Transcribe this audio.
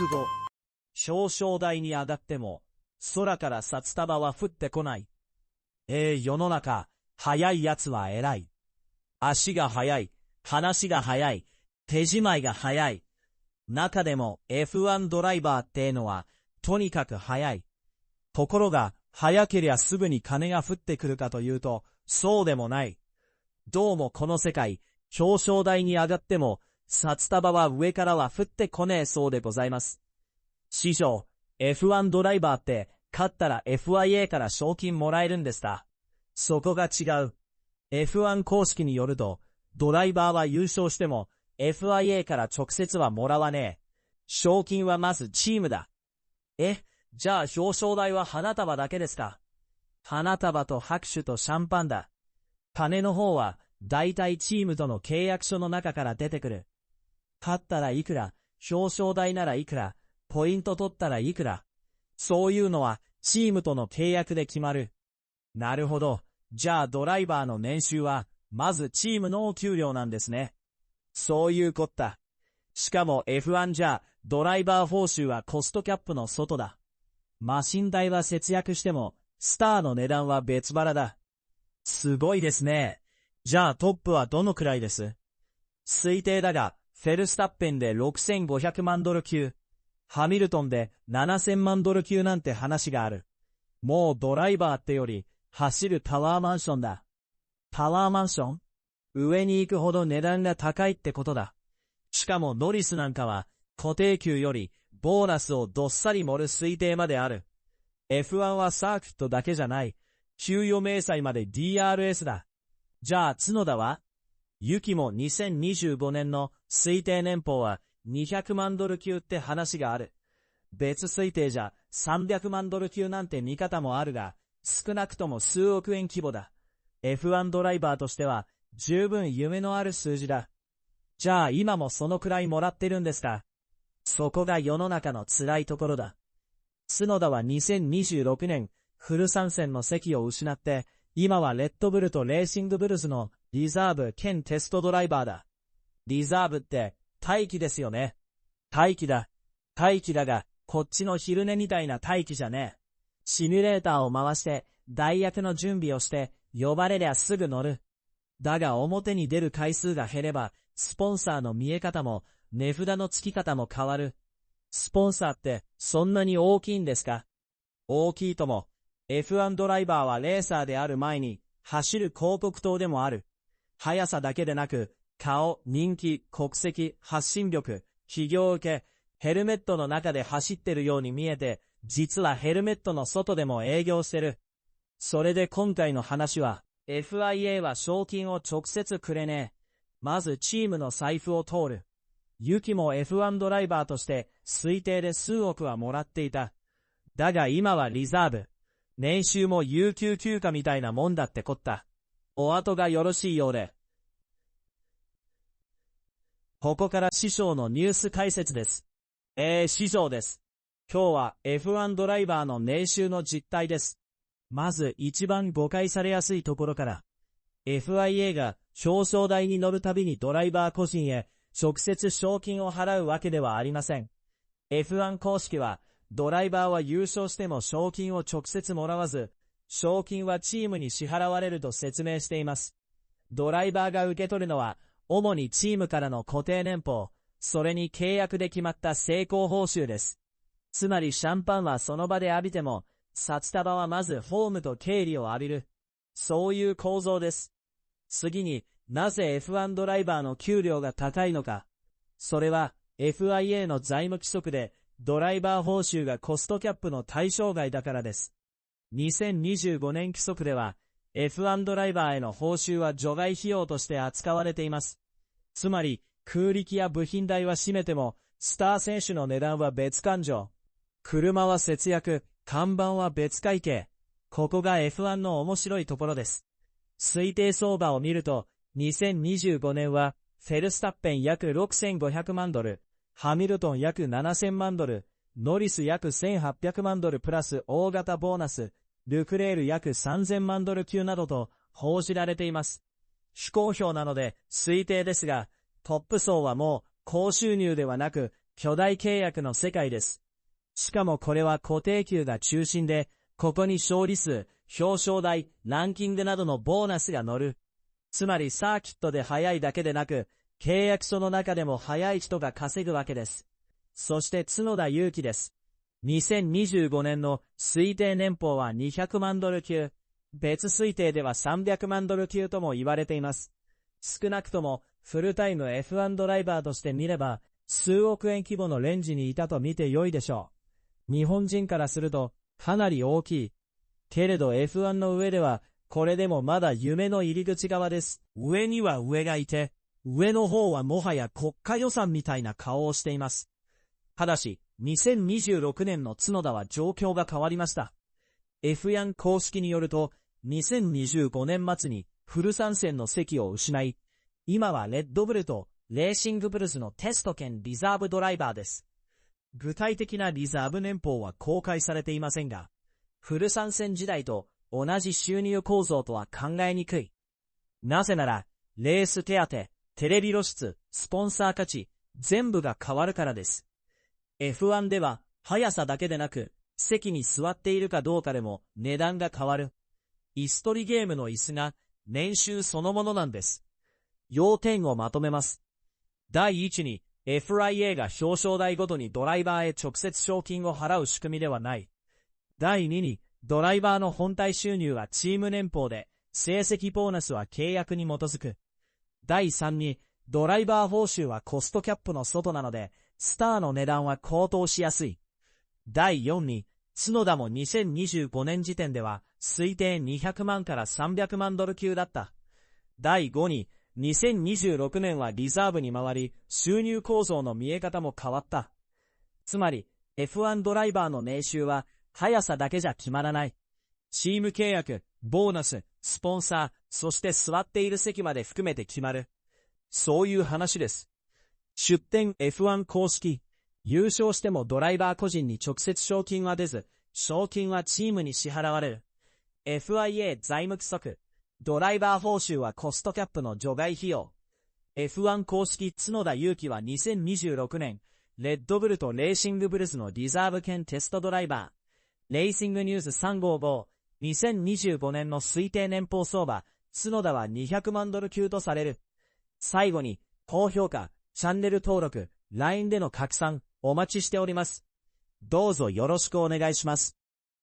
ク後、表彰台に上がっても、空から札束は降ってこない。世の中、速い奴は偉い。足が速い、話が速い、手仕舞いが速い。中でも F1 ドライバーってのは、とにかく速い。ところが、速けりゃすぐに金が降ってくるかというと、そうでもない。どうもこの世界、表彰台に上がっても、札束は上からは降ってこねえそうでございます。師匠、F1 ドライバーって、勝ったら FIA から賞金もらえるんですか？そこが違う。F1 公式によると、ドライバーは優勝しても、FIA から直接はもらわねえ。賞金はまずチームだ。じゃあ表彰台は花束だけですか？花束と拍手とシャンパンだ。金の方は、だいたいチームとの契約書の中から出てくる。勝ったらいくら、表彰台ならいくら、ポイント取ったらいくら。そういうのは、チームとの契約で決まる。なるほど。じゃあドライバーの年収は、まずチームのお給料なんですね。そういうこった。しかも F1 じゃ、ドライバー報酬はコストキャップの外だ。マシン代は節約しても、スターの値段は別腹だ。すごいですね。じゃあトップはどのくらいです？推定だが、フェルスタッペンで6500万ドル級、ハミルトンで7000万ドル級なんて話がある。もうドライバーってより、走るタワーマンションだ。タワーマンション？上に行くほど値段が高いってことだ。しかもノリスなんかは、固定給より、ボーナスをどっさり盛る推定まである。F1 はサーキットだけじゃない。給与明細まで DRS だ。じゃあ角田は？ユキも2025年の推定年俸は200万ドル級って話がある。別推定じゃ300万ドル級なんて見方もあるが、少なくとも数億円規模だ。F1 ドライバーとしては十分夢のある数字だ。じゃあ今もそのくらいもらってるんですか？そこが世の中の辛いところだ。角田は2026年フル参戦の席を失って、今はレッドブルとレーシングブルズのリザーブ兼テストドライバーだ。リザーブって待機ですよね。待機だ。待機だが、こっちの昼寝みたいな待機じゃねえ。シミュレーターを回して、代役の準備をして、呼ばれりゃすぐ乗る。だが表に出る回数が減れば、スポンサーの見え方も、値札の付き方も変わる。スポンサーってそんなに大きいんですか？大きいとも。F1 ドライバーはレーサーである前に、走る広告塔でもある。速さだけでなく、顔、人気、国籍、発信力、企業受け、ヘルメットの中で走ってるように見えて、実はヘルメットの外でも営業してる。それで今回の話は、FIA は賞金を直接くれねえ。まずチームの財布を通る。ユキも F1 ドライバーとして推定で数億はもらっていた。だが今はリザーブ。年収も有給休暇みたいなもんだってこった。お後がよろしいようで。ここから師匠のニュース解説です。師匠です。今日は F1 ドライバーの年収の実態です。まず一番誤解されやすいところから。FIA が表彰台に乗るたびにドライバー個人へ直接賞金を払うわけではありません。F1 公式は、ドライバーは優勝しても賞金を直接もらわず、賞金はチームに支払われると説明しています。ドライバーが受け取るのは、主にチームからの固定年俸、それに契約で決まった成功報酬です。つまりシャンパンはその場で浴びても、札束はまずホームと経理を浴びる。そういう構造です。次に、なぜ F1 ドライバーの給料が高いのか。それは FIA の財務規則でドライバー報酬がコストキャップの対象外だからです。2025年規則では F1 ドライバーへの報酬は除外費用として扱われています。つまり空力や部品代は占めてもスター選手の値段は別勘定。車は節約、看板は別会計。ここが F1 の面白いところです。推定相場を見ると2025年は、フェルスタッペン約6500万ドル、ハミルトン約7000万ドル、ノリス約1800万ドルプラス大型ボーナス、ルクレール約3000万ドル級などと報じられています。非公表なので推定ですが、トップ層はもう高収入ではなく、巨大契約の世界です。しかもこれは固定給が中心で、ここに勝利数、表彰台、ランキングなどのボーナスが乗る。つまりサーキットで速いだけでなく、契約書の中でも速い人が稼ぐわけです。そして角田裕樹です。2025年の推定年俸は200万ドル級。別推定では300万ドル級とも言われています。少なくともフルタイム F1 ドライバーとして見れば、数億円規模のレンジにいたと見て良いでしょう。日本人からするとかなり大きい。けれど F1 の上では、これでもまだ夢の入り口側です。上には上がいて、上の方はもはや国家予算みたいな顔をしています。ただし、2026年の角田は状況が変わりました。F1 公式によると、2025年末にフル参戦の席を失い、今はレッドブルとレーシングブルズのテスト兼リザーブドライバーです。具体的なリザーブ年俸は公開されていませんが、フル参戦時代と同じ収入構造とは考えにくい。なぜなら、レース手当、テレビ露出、スポンサー価値、全部が変わるからです。F1 では、速さだけでなく、席に座っているかどうかでも値段が変わる。椅子取りゲームの椅子が年収そのものなんです。要点をまとめます。第一に、FIA が表彰台ごとにドライバーへ直接賞金を払う仕組みではない。第2に、ドライバーの本体収入はチーム年俸で、成績ボーナスは契約に基づく。第3に、ドライバー報酬はコストキャップの外なので、スターの値段は高騰しやすい。第4に、角田も2025年時点では推定200万から300万ドル級だった。第5に、2026年はリザーブに回り、収入構造の見え方も変わった。つまり、F1 ドライバーの年収は、速さだけじゃ決まらない。チーム契約、ボーナス、スポンサー、そして座っている席まで含めて決まる。そういう話です。出展 F1 公式。優勝してもドライバー個人に直接賞金は出ず、賞金はチームに支払われる。FIA 財務規則。ドライバー報酬はコストキャップの除外費用。F1 公式角田裕樹は2026年、レッドブルとレーシングブルズのリザーブ兼テストドライバー。レーシングニュース355、2025年の推定年俸相場、角田は200万ドル級とされる。最後に、高評価、チャンネル登録、LINE での拡散、お待ちしております。どうぞよろしくお願いします。